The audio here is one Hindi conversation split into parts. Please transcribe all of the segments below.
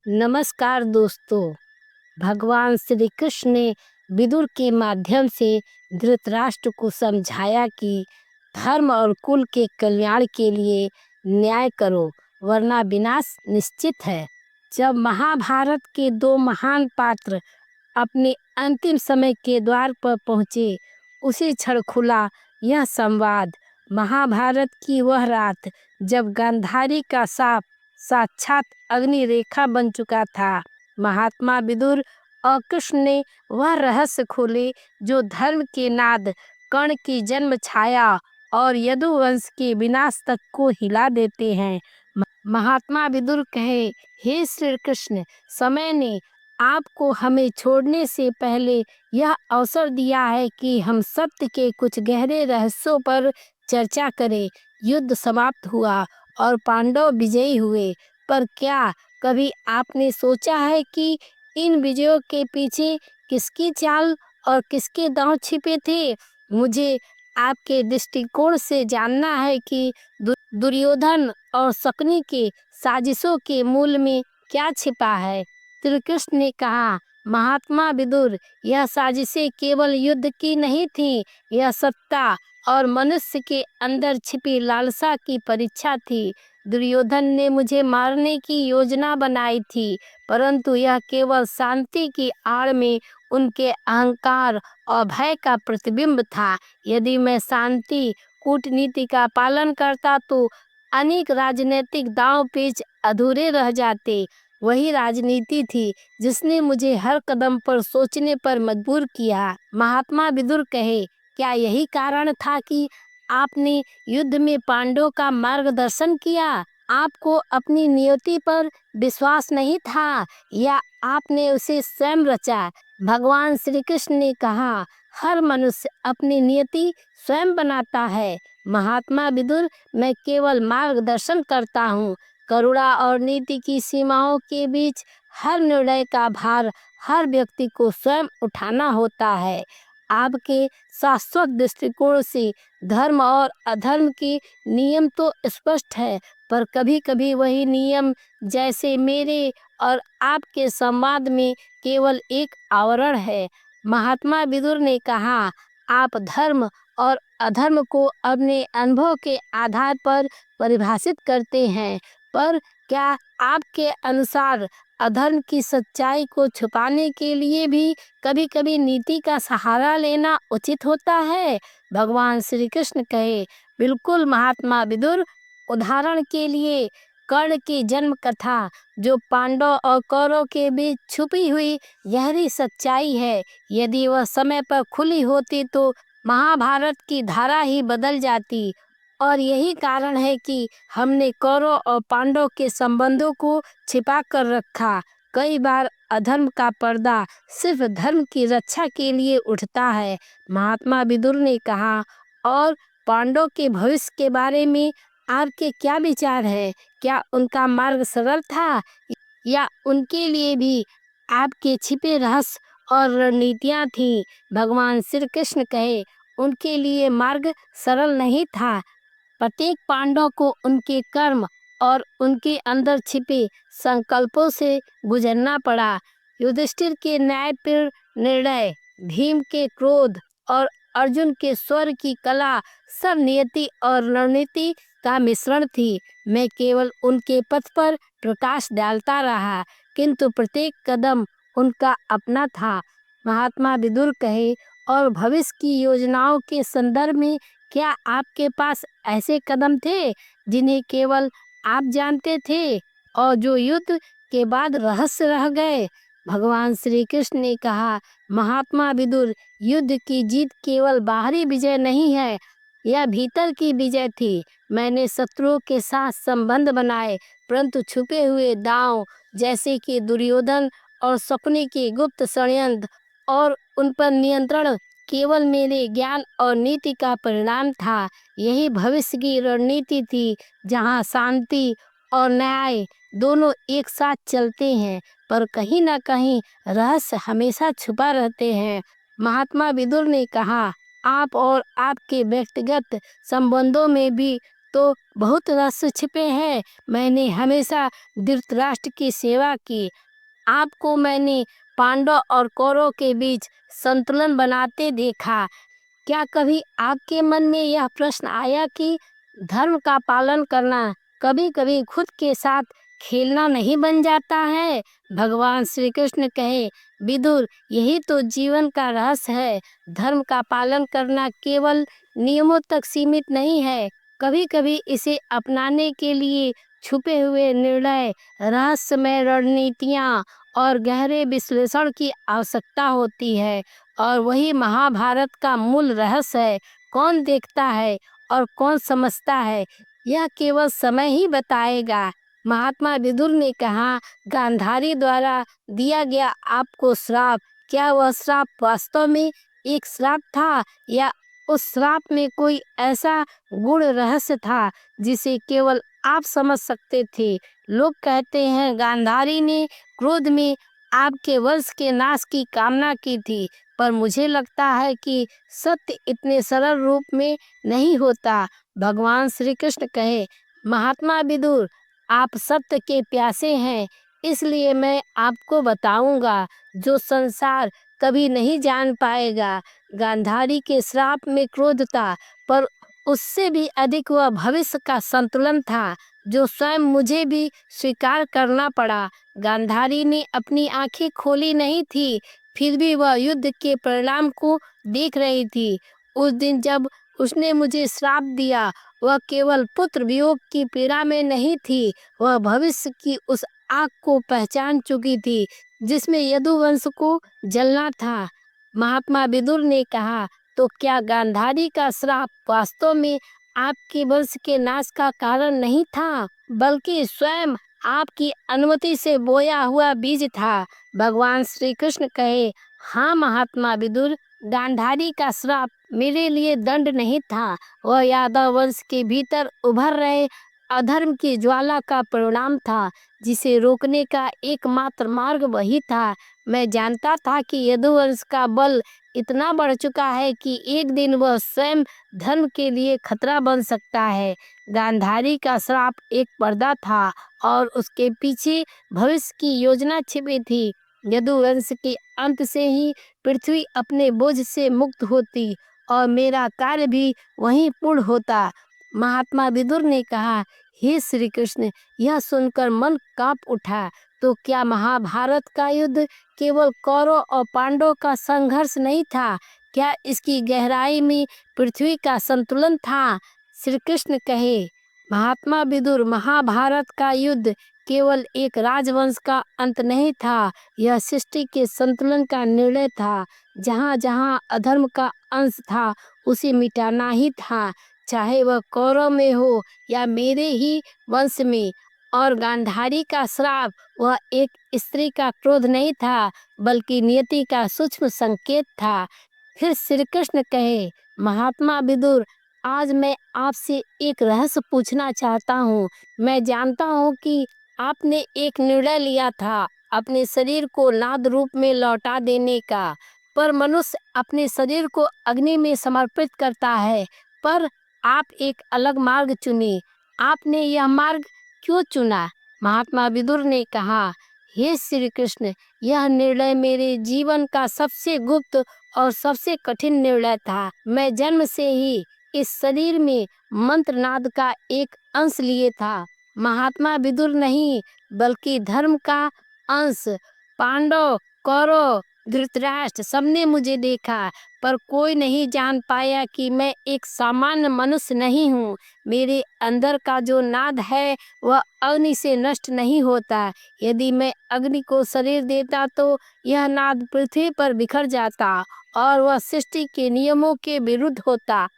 नमस्कार दोस्तों। भगवान श्री कृष्ण ने विदुर के माध्यम से धृतराष्ट्र को समझाया कि धर्म और कुल के कल्याण के लिए न्याय करो, वरना विनाश निश्चित है। जब महाभारत के दो महान पात्र अपने अंतिम समय के द्वार पर पहुँचे, उसी क्षण खुला यह संवाद। महाभारत की वह रात जब गांधारी का साप साक्षात अग्नि रेखा बन चुका था, महात्मा विदुर और कृष्ण ने वह रहस्य खोले जो धर्म के नाद, कर्ण की जन्म छाया और यदुवंश के विनाश तक को हिला देते हैं। महात्मा विदुर कहे, हे श्री कृष्ण, समय ने आपको हमें छोड़ने से पहले यह अवसर दिया है कि हम सत्य के कुछ गहरे रहस्यों पर चर्चा करें। युद्ध समाप्त हुआ और पांडव विजयी हुए, पर क्या कभी आपने सोचा है कि इन विजयों के पीछे किसकी चाल और किसके दांव छिपे थे? मुझे आपके दृष्टिकोण से जानना है कि दुर्योधन और शकुनी के साजिशों के मूल में क्या छिपा है। श्री कृष्ण ने कहा, महात्मा विदुर, यह साजिशें केवल युद्ध की नहीं थी, यह सत्ता और मनुष्य के अंदर छिपी लालसा की परीक्षा थी। दुर्योधन ने मुझे मारने की योजना बनाई थी, परंतु यह केवल शांति की आड़ में उनके अहंकार और भय का प्रतिबिंब था। यदि मैं शांति कूटनीति का पालन करता तो अनेक राजनीतिक दांव पेच अधूरे रह जाते। वही राजनीति थी जिसने मुझे हर कदम पर सोचने पर मजबूर किया। महात्मा विदुर कहे, क्या यही कारण था कि आपने युद्ध में पांडवों का मार्गदर्शन किया? आपको अपनी नियति पर विश्वास नहीं था या आपने उसे स्वयं रचा? भगवान श्री कृष्ण ने कहा, हर मनुष्य अपनी नियति स्वयं बनाता है। महात्मा विदुर, मैं केवल मार्गदर्शन करता हूँ। करुणा और नीति की सीमाओं के बीच हर निर्णय का भार हर व्यक्ति को स्वयं उठाना होता है। आपके शाश्वत दृष्टिकोण से धर्म और अधर्म के नियम तो स्पष्ट है, पर कभी-कभी वही नियम जैसे मेरे और आपके संवाद में केवल एक आवरण है। महात्मा विदुर ने कहा, आप धर्म और अधर्म को अपने अनुभव के आधार पर परिभाषित करते हैं, पर क्या आपके अनुसार अधर्म की सच्चाई को छुपाने के लिए भी कभी-कभी नीति का सहारा लेना उचित होता है? भगवान श्री कृष्ण कहे, बिल्कुल महात्मा विदुर। उदाहरण के लिए कर्ण की जन्म कथा, जो पांडव और कौरव के बीच छुपी हुई गहरी सच्चाई है, यदि वह समय पर खुली होती तो महाभारत की धारा ही बदल जाती। और यही कारण है कि हमने कौरव और पांडव के संबंधों को छिपा कर रखा। कई बार अधर्म का पर्दा सिर्फ धर्म की रक्षा के लिए उठता है। महात्मा विदुर ने कहा, और पांडव के भविष्य के बारे में आपके क्या विचार है? क्या उनका मार्ग सरल था या उनके लिए भी आपके छिपे रहस्य और रणनीतियां थीं? भगवान श्री कृष्ण कहे, उनके लिए मार्ग सरल नहीं था। प्रत्येक पांडव को उनके कर्म और उनके अंदर छिपे संकल्पों से गुजरना पड़ा। युधिष्ठिर के न्यायपूर्ण निर्णय, भीम के क्रोध और अर्जुन के स्वर की कला सब नियति और रणनीति का मिश्रण थी। मैं केवल उनके पथ पर प्रकाश डालता रहा, किंतु प्रत्येक कदम उनका अपना था। महात्मा विदुर कहे, और भविष्य की योजनाओं के संदर्भ में क्या आपके पास ऐसे कदम थे जिन्हें केवल आप जानते थे और जो युद्ध के बाद रहस्य रह गए? भगवान श्री कृष्ण ने कहा, महात्मा विदुर, युद्ध की जीत केवल बाहरी विजय नहीं है, यह भीतर की विजय थी। मैंने शत्रुओं के साथ संबंध बनाए, परंतु छुपे हुए दांव जैसे कि दुर्योधन और शकुनी के गुप्त षड्यंत्र और उन पर नियंत्रण केवल मेरे ज्ञान और नीति का परिणाम था। यही भविष्य की रणनीति थी, जहां शांति और न्याय दोनों एक साथ चलते हैं, पर कहीं ना कहीं रहस्य हमेशा छुपा रहते हैं। महात्मा विदुर ने कहा, आप और आपके व्यक्तिगत संबंधों में भी तो बहुत रहस्य छिपे हैं। मैंने हमेशा धृतराष्ट्र की सेवा की। आपको मैंने पांडव और कौरव के बीच संतुलन बनाते देखा। क्या कभी आपके मन में यह प्रश्न आया कि धर्म का पालन करना कभी-कभी खुद के साथ खेलना नहीं बन जाता है? भगवान श्री कृष्ण कहे, विदुर, यही तो जीवन का रहस्य है। धर्म का पालन करना केवल नियमों तक सीमित नहीं है। कभी-कभी इसे अपनाने के लिए छुपे हुए निर्णय, रहस्यमय रणनीतियाँ और गहरे विश्लेषण की आवश्यकता होती है। और वही महाभारत का मूल रहस्य है। कौन देखता है और कौन समझता है, यह केवल समय ही बताएगा। महात्मा विदुर ने कहा, गांधारी द्वारा दिया गया आपको श्राप, क्या वह श्राप वास्तव में एक श्राप था या उस श्राप में कोई ऐसा गूढ़ रहस्य था जिसे केवल आप समझ सकते थे? लोग कहते हैं गांधारी ने क्रोध में आपके वंश के नाश की कामना की थी, पर मुझे लगता है कि सत्य इतने सरल रूप में नहीं होता। भगवान श्री कृष्ण कहे, महात्मा विदुर, आप सत्य के प्यासे हैं, इसलिए मैं आपको बताऊंगा जो संसार कभी नहीं जान पाएगा। गांधारी के श्राप में क्रोध था, पर उससे भी अधिक वह भविष्य का संतुलन था जो स्वयं मुझे भी स्वीकार करना पड़ा। गांधारी ने अपनी आंखें खोली नहीं थी, फिर भी वह युद्ध के परिणाम को देख रही थी। उस दिन जब उसने मुझे श्राप दिया, वह केवल पुत्र वियोग की पीड़ा में नहीं थी, वह भविष्य की उस आग को पहचान चुकी थी जिसमें यदुवंश को जलना था। महात्मा विदुर ने कहा, तो क्या गांधारी का श्राप वास्तव में आपके वंश के नाश का कारण नहीं था, बल्कि स्वयं आपकी अनुमति से बोया हुआ बीज था? भगवान श्री कृष्ण कहे, हाँ महात्मा विदुर, गांधारी का श्राप मेरे लिए दंड नहीं था, वह यादव वंश के भीतर उभर रहे अधर्म की ज्वाला का परिणाम था जिसे रोकने का एकमात्र मार्ग वही था। मैं जानता था कि यदुवंश का बल इतना बढ़ चुका है कि एक दिन वह स्वयं धर्म के लिए खतरा बन सकता है। गांधारी का श्राप एक पर्दा था और उसके पीछे भविष्य की योजना छिपी थी। यदुवंश के अंत से ही पृथ्वी अपने बोझ से मुक्त होती और मेरा कार्य भी वहीं पूर्ण होता। महात्मा विदुर ने कहा, हे श्री कृष्ण, यह सुनकर मन कांप उठा। तो क्या महाभारत का युद्ध केवल कौरव और पांडवों का संघर्ष नहीं था? क्या इसकी गहराई में पृथ्वी का संतुलन था? श्री कृष्ण कहे, महात्मा विदुर, महाभारत का युद्ध केवल एक राजवंश का अंत नहीं था, यह सृष्टि के संतुलन का निर्णय था। जहाँ जहाँ अधर्म का अंश था, उसे मिटाना ही था, चाहे वह कौरव में हो या मेरे ही वंश में। और गांधारी का श्राप वह एक स्त्री का क्रोध नहीं था, बल्कि नियति का सूक्ष्म संकेत था। फिर श्री कृष्ण कहे, महात्मा विदुर, आज मैं आपसे एक रहस्य पूछना चाहता हूँ। मैं जानता हूँ कि आपने एक निर्णय लिया था अपने शरीर को नाद रूप में लौटा देने का, पर मनुष्य अपने शरीर को अग्नि में समर्पित करता है। पर आप एक अलग मार्ग चुने, आपने यह मार्ग क्यों चुना? महात्मा विदुर ने कहा, हे श्री कृष्ण, यह निर्णय मेरे जीवन का सबसे गुप्त और सबसे कठिन निर्णय था। मैं जन्म से ही इस शरीर में मंत्रनाद का एक अंश लिए था। महात्मा विदुर नहीं, बल्कि धर्म का अंश। पांडव, कौरव, धृतराष्ट्र सबने मुझे देखा, पर कोई नहीं जान पाया कि मैं एक सामान्य मनुष्य नहीं हूँ। मेरे अंदर का जो नाद है वह अग्नि से नष्ट नहीं होता। यदि मैं अग्नि को शरीर देता तो यह नाद पृथ्वी पर बिखर जाता और वह सृष्टि के नियमों के विरुद्ध होता।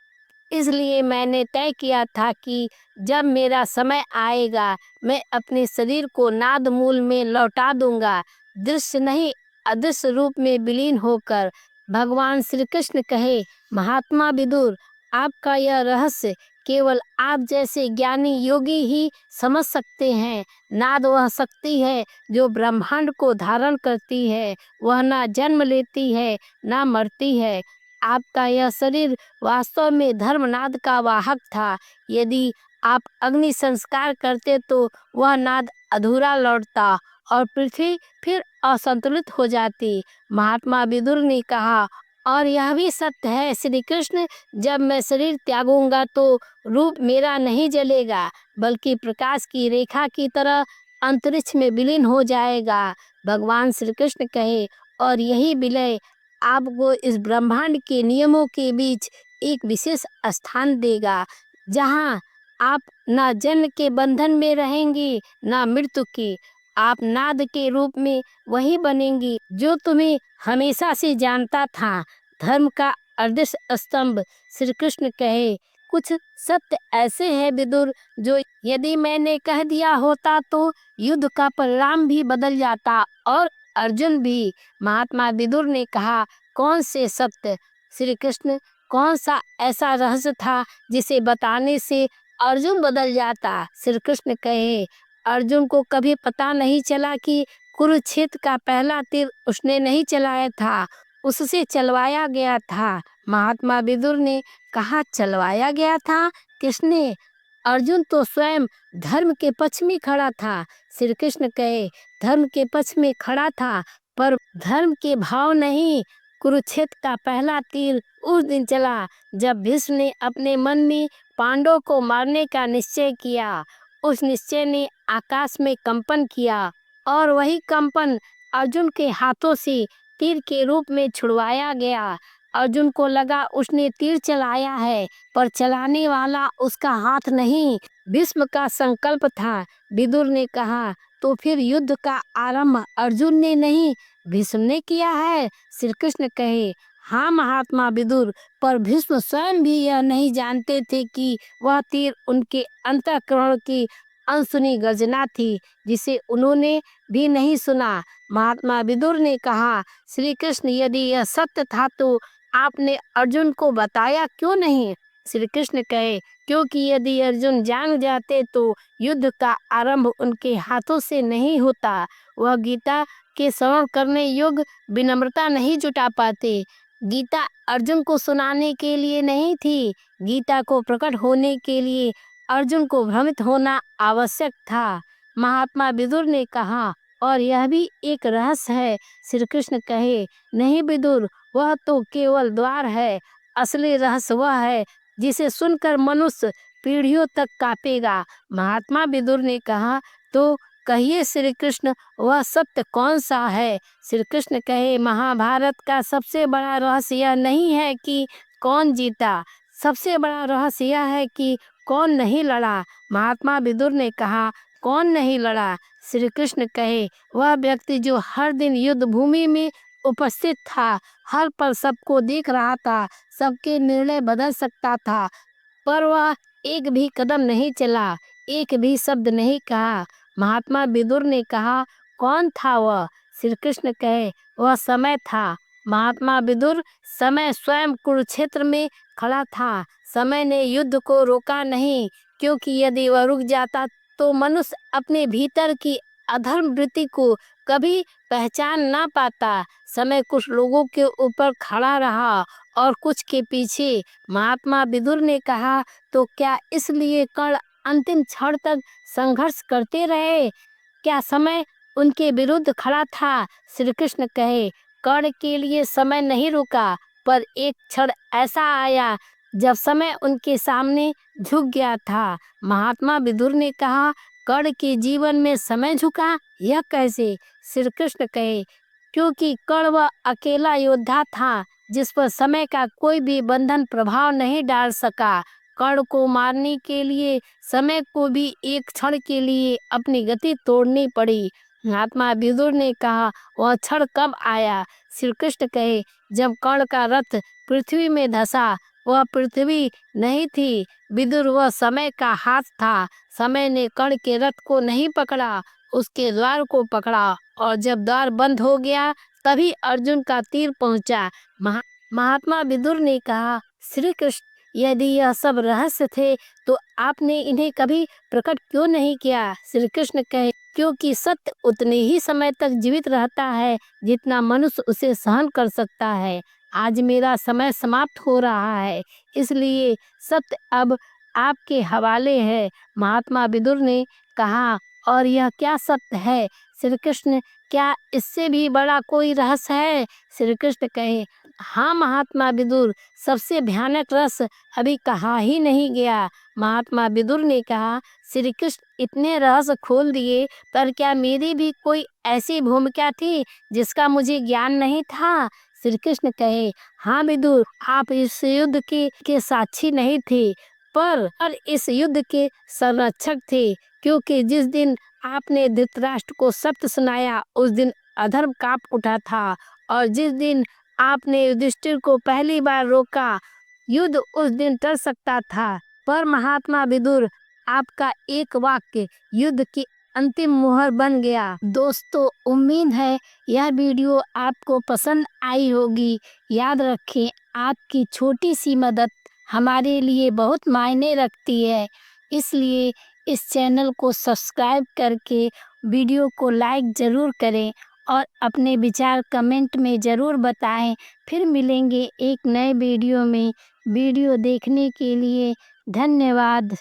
इसलिए मैंने तय किया था कि जब मेरा समय आएगा, मैं अपने शरीर को नाद मूल में लौटा दूंगा, दृश्य नहीं अदृश्य रूप में विलीन होकर। भगवान श्री कृष्ण कहे, महात्मा विदुर, आपका यह रहस्य केवल आप जैसे ज्ञानी योगी ही समझ सकते हैं। नाद वह शक्ति है जो ब्रह्मांड को धारण करती है, वह ना जन्म लेती है ना मरती है। आपका यह शरीर वास्तव में धर्मनाद का वाहक था। यदि आप अग्नि संस्कार करते तो वह नाद अधूरा लौटता और पृथ्वी फिर असंतुलित हो जाती। महात्मा विदुर ने कहा, और यह भी सत्य है श्री कृष्ण, जब मैं शरीर त्यागूंगा तो रूप मेरा नहीं जलेगा, बल्कि प्रकाश की रेखा की तरह अंतरिक्ष में विलीन हो जाएगा। भगवान श्री कृष्ण कहे, और यही विलय आपको इस ब्रह्मांड के नियमों के बीच एक विशेष स्थान देगा, जहाँ आप ना जन्म के बंधन में रहेंगी ना मृत्यु के। आप नाद के रूप में वही बनेंगी जो तुम्हें हमेशा से जानता था, धर्म का अदृश्य स्तंभ। श्री कृष्ण कहे, कुछ सत्य ऐसे हैं विदुर, जो यदि मैंने कह दिया होता तो युद्ध का परिणाम भी बदल जाता और अर्जुन भी। महात्मा विदुर ने कहा, कौन से सत्य श्री कृष्ण? कौन सा ऐसा रहस्य था जिसे बताने से अर्जुन बदल जाता? श्री कृष्ण कहे, अर्जुन को कभी पता नहीं चला कि कुरुक्षेत्र का पहला तीर उसने नहीं चलाया था, उससे चलवाया गया था। महात्मा विदुर ने कहा, चलवाया गया था किसने? अर्जुन तो स्वयं धर्म के पक्ष में खड़ा था। श्री कृष्ण कहे, धर्म के पक्ष में खड़ा था, पर धर्म के भाव नहीं। कुरुक्षेत्र का पहला तीर उस दिन चला जब भीष्म ने अपने मन में पांडवों को मारने का निश्चय किया। उस निश्चय ने आकाश में कंपन किया और वही कंपन अर्जुन के हाथों से तीर के रूप में छुड़वाया गया। अर्जुन को लगा उसने तीर चलाया है, पर चलाने वाला उसका हाथ नहीं, भीष्म का संकल्प था। विदुर ने कहा, तो फिर युद्ध का आरंभ अर्जुन ने नहीं, भीष्म ने किया है? श्री कृष्ण कहे, हाँ महात्मा विदुर, पर भीष्म स्वयं भी यह नहीं जानते थे कि वह तीर उनके अंतःकरण की अनसुनी गर्जना थी, जिसे उन्होंने भी नहीं सुना। महात्मा विदुर ने कहा, श्री कृष्ण, यदि यह सत्य था तो आपने अर्जुन को बताया क्यों नहीं? श्री कृष्ण कहे, क्योंकि यदि अर्जुन जान जाते तो युद्ध का आरंभ उनके हाथों से नहीं होता। वह गीता के श्रवण करने योग्य विनम्रता नहीं जुटा पाते। गीता अर्जुन को सुनाने के लिए नहीं थी, गीता को प्रकट होने के लिए अर्जुन को भ्रमित होना आवश्यक था। महात्मा विदुर ने कहा, और यह भी एक रहस्य है। श्री कृष्ण कहे, नहीं विदुर, वह तो केवल द्वार है। असली रहस्य वह है जिसे सुनकर मनुष्य पीढ़ियों तक कांपेगा। महात्मा विदुर ने कहा, तो कहिए श्री कृष्ण, वह सत्य कौन सा है? श्री कृष्ण कहे, महाभारत का सबसे बड़ा रहस्य यह नहीं है कि कौन जीता, सबसे बड़ा रहस्य यह है कि कौन नहीं लड़ा। महात्मा विदुर ने कहा, कौन नहीं लड़ा? श्री कृष्ण कहे, वह व्यक्ति जो हर दिन युद्ध भूमि में उपस्थित था, हर पल सबको देख रहा था, सबके निर्णय बदल सकता था, पर वह एक भी कदम नहीं चला, एक भी शब्द नहीं कहा। महात्मा विदुर ने कहा, कौन था वह? श्री कृष्ण कहे, वह समय था। महात्मा विदुर, समय स्वयं कुरुक्षेत्र में खड़ा था। समय ने युद्ध को रोका नहीं, क्योंकि यदि वह रुक जाता तो मनुष्य अपने भीतर की अधर्म वृत्ति को कभी पहचान ना पाता। समय कुछ लोगों के ऊपर खड़ा रहा और कुछ के पीछे। महात्मा विदुर ने कहा, तो क्या इसलिए कर्ण अंतिम क्षण तक संघर्ष करते रहे? क्या समय उनके विरुद्ध खड़ा था? श्री कृष्ण कहे, कर्ण के लिए समय नहीं रुका, पर एक क्षण ऐसा आया जब समय उनके सामने झुक गया था। महात्मा विदुर ने कहा, कर्ण के जीवन में समय झुका, यह कैसे? श्री कृष्ण कहे, क्योंकि कर्ण वह अकेला योद्धा था जिस पर समय का कोई भी बंधन प्रभाव नहीं डाल सका। कर्ण को मारने के लिए समय को भी एक क्षण के लिए अपनी गति तोड़नी पड़ी। महात्मा विदुर ने कहा, वह क्षण कब आया? श्री कृष्ण कहे, जब कर्ण का रथ पृथ्वी में धंसा। वह पृथ्वी नहीं थी विदुर, वह समय का हाथ था। समय ने कर्ण के रथ को नहीं पकड़ा, उसके द्वार को पकड़ा, और जब द्वार बंद हो गया तभी अर्जुन का तीर पहुंचा। महात्मा विदुर ने कहा, श्री कृष्ण, यदि यह सब रहस्य थे तो आपने इन्हें कभी प्रकट क्यों नहीं किया? श्री कृष्ण कहे, क्योंकि सत्य उतने ही समय तक जीवित रहता है जितना मनुष्य उसे सहन कर सकता है। आज मेरा समय समाप्त हो रहा है, इसलिए सत्य अब आपके हवाले है। महात्मा विदुर ने कहा, और यह क्या सत्य है श्री कृष्ण, क्या इससे भी बड़ा कोई रहस्य है? श्री कृष्ण कहे, हाँ महात्मा विदुर, सबसे भयानक रहस्य अभी कहा ही नहीं गया। महात्मा विदुर ने कहा, श्री कृष्ण इतने रहस्य खोल दिए, पर क्या मेरी भी कोई ऐसी भूमिका थी जिसका मुझे ज्ञान नहीं था? श्री कृष्ण कहे, हाँ विदुर, आप इस युद्ध के साक्षी नहीं थे, पर इस युद्ध के संरक्षक थे, क्योंकि जिस दिन आपने धृतराष्ट्र को सत्य सुनाया उस दिन अधर्म कांप उठा था, और जिस दिन आपने युधिष्ठिर को पहली बार रोका, युद्ध उस दिन टल सकता था। पर महात्मा विदुर, आपका एक वाक्य युद्ध की अंतिम मुहर बन गया। दोस्तों, उम्मीद है यह वीडियो आपको पसंद आई होगी। याद रखें, आपकी छोटी सी मदद हमारे लिए बहुत मायने रखती है, इसलिए इस चैनल को सब्सक्राइब करके वीडियो को लाइक ज़रूर करें और अपने विचार कमेंट में ज़रूर बताएं। फिर मिलेंगे एक नए वीडियो में। वीडियो देखने के लिए धन्यवाद।